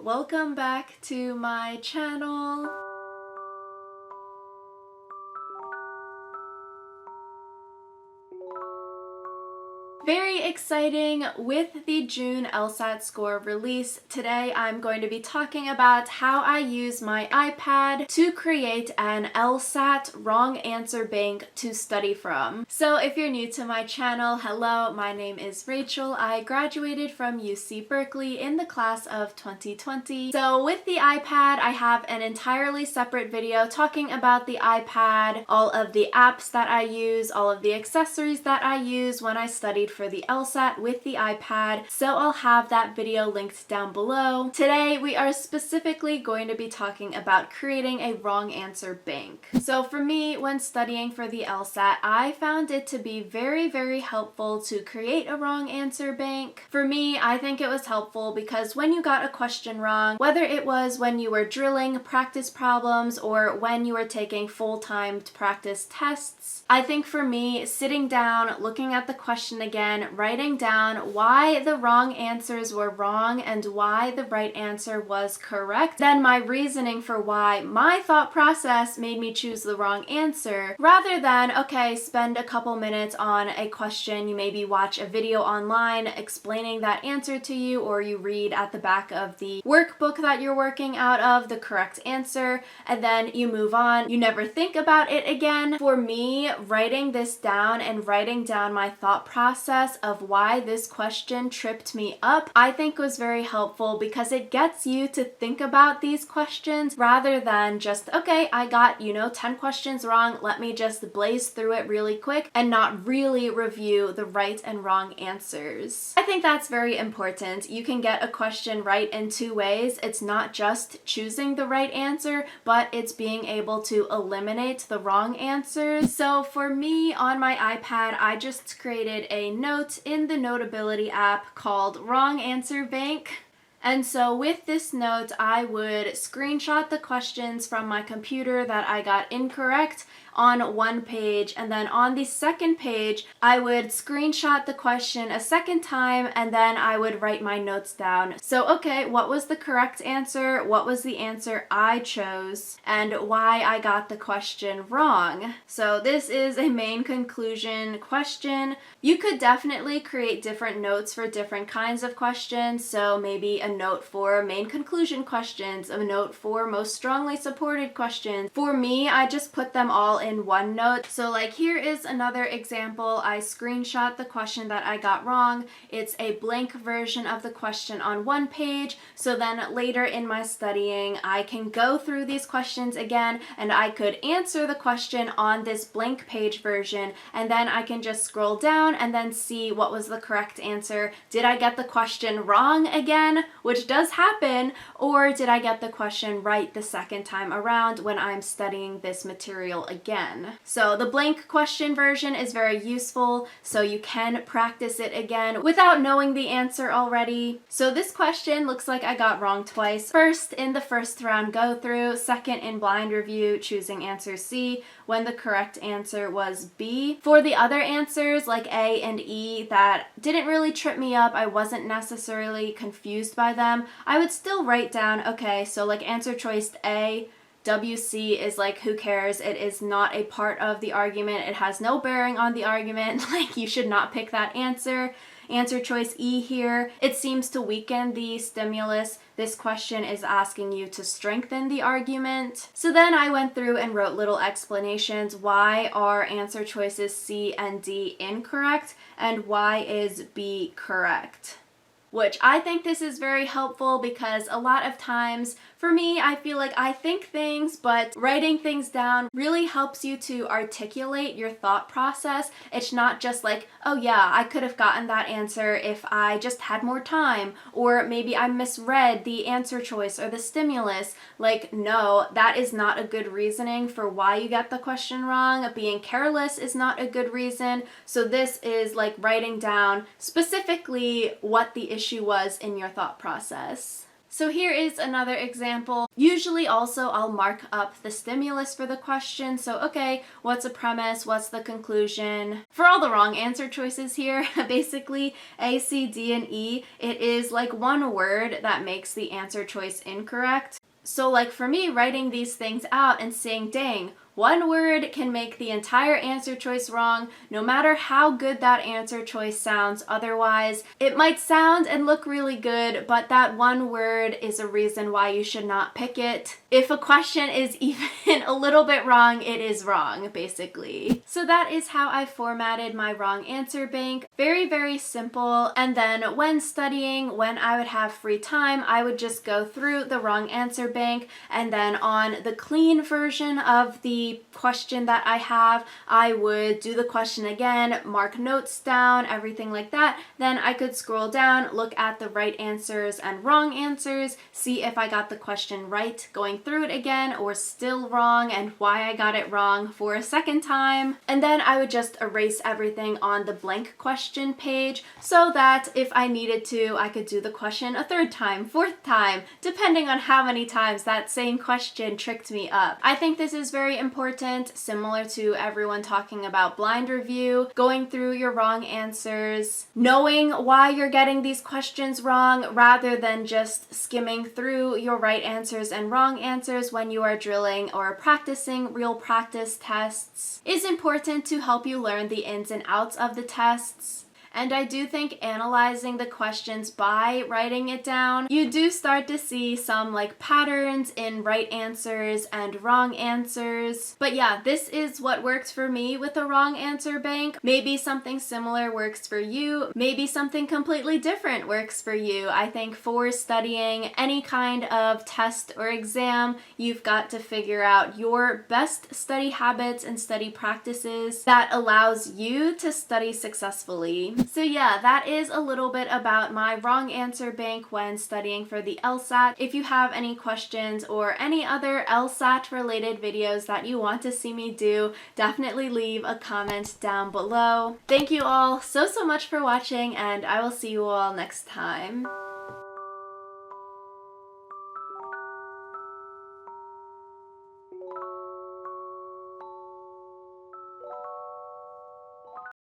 Welcome back to my channel. Very exciting with the June LSAT score release. Today I'm going to be talking about how I use my iPad to create an LSAT wrong answer bank to study from. So if you're new to my channel, hello, my name is Rachel. I graduated from UC Berkeley in the class of 2020. So with the iPad, I have an entirely separate video talking about the iPad, all of the apps that I use, all of the accessories that I use when I studied for the LSAT with the iPad, so I'll have that video linked down below. Today we are specifically going to be talking about creating a wrong answer bank. So for me, when studying for the LSAT, I found it to be very helpful to create a wrong answer bank. For me, I think it was helpful because when you got a question wrong, whether it was when you were drilling practice problems or when you were taking full-time practice tests, I think for me, sitting down, looking at the question again, writing down why the wrong answers were wrong and why the right answer was correct, then my reasoning for why my thought process made me choose the wrong answer, rather than, okay, spend a couple minutes on a question, you maybe watch a video online explaining that answer to you, or you read at the back of the workbook that you're working out of the correct answer, and then you move on. You never think about it again. For me, writing this down and writing down my thought process of why this question tripped me up, I think was very helpful because it gets you to think about these questions rather than just, okay, I got, 10 questions wrong, let me just blaze through it really quick and not really review the right and wrong answers. I think that's very important. You can get a question right in two ways. It's not just choosing the right answer, but it's being able to eliminate the wrong answers. So for me on my iPad, I just created a note in the Notability app called Wrong Answer Bank. And so with this note, I would screenshot the questions from my computer that I got incorrect on one page, and then on the second page, I would screenshot the question a second time, and then I would write my notes down. So, okay, what was the correct answer? What was the answer I chose? And why I got the question wrong? So this is a main conclusion question. You could definitely create different notes for different kinds of questions. So maybe a note for main conclusion questions, a note for most strongly supported questions. For me, I just put them all in one note. So like here is another example. I screenshot the question that I got wrong. It's a blank version of the question on one page. So then later in my studying, I can go through these questions again and I could answer the question on this blank page version, and then I can just scroll down and then see what was the correct answer. Did I get the question wrong again, which does happen, or did I get the question right the second time around when I'm studying this material again? So the blank question version is very useful, so you can practice it again without knowing the answer already. So this question looks like I got wrong twice. First in the first round go through, second in blind review, choosing answer C when the correct answer was B. For the other answers like A and E that didn't really trip me up, I wasn't necessarily confused by them, I would still write down, okay, so like answer choice A, WC is like, who cares? It is not a part of the argument. It has no bearing on the argument. Like, you should not pick that answer. Answer choice E here, it seems to weaken the stimulus. This question is asking you to strengthen the argument. So then I went through and wrote little explanations. Why are answer choices C and D incorrect? And why is B correct? Which I think this is very helpful because a lot of times, for me, I feel like I think things, but writing things down really helps you to articulate your thought process. It's not just like, oh yeah, I could have gotten that answer if I just had more time, or maybe I misread the answer choice or the stimulus. Like, no, that is not a good reasoning for why you get the question wrong. Being careless is not a good reason. So this is like writing down specifically what the issue was in your thought process. So here is another example. Usually also I'll mark up the stimulus for the question. So okay, what's a premise? What's the conclusion? For all the wrong answer choices here, basically A, C, D, and E, it is like one word that makes the answer choice incorrect. So like for me, writing these things out and saying, dang, one word can make the entire answer choice wrong, no matter how good that answer choice sounds otherwise. It might sound and look really good, but that one word is a reason why you should not pick it. If a question is even a little bit wrong, it is wrong, basically. So that is how I formatted my wrong answer bank. Very, very simple. And then when studying, when I would have free time, I would just go through the wrong answer bank, and then on the clean version of the question that I have, I would do the question again, mark notes down, everything like that. Then I could scroll down, look at the right answers and wrong answers, see if I got the question right, going through it again, or still wrong, and why I got it wrong for a second time. And then I would just erase everything on the blank question page so that if I needed to, I could do the question a third time, fourth time, depending on how many times that same question tricked me up. I think this is very important, similar to everyone talking about blind review, going through your wrong answers, knowing why you're getting these questions wrong rather than just skimming through your right answers and wrong answers when you are drilling or practicing real practice tests is important to help you learn the ins and outs of the tests. And I do think analyzing the questions by writing it down, you do start to see some like patterns in right answers and wrong answers. But yeah, this is what works for me with a wrong answer bank. Maybe something similar works for you. Maybe something completely different works for you. I think for studying any kind of test or exam, you've got to figure out your best study habits and study practices that allows you to study successfully. So yeah, that is a little bit about my wrong answer bank when studying for the LSAT. If you have any questions or any other LSAT related videos that you want to see me do, definitely leave a comment down below. Thank you all so much for watching, and I will see you all next time.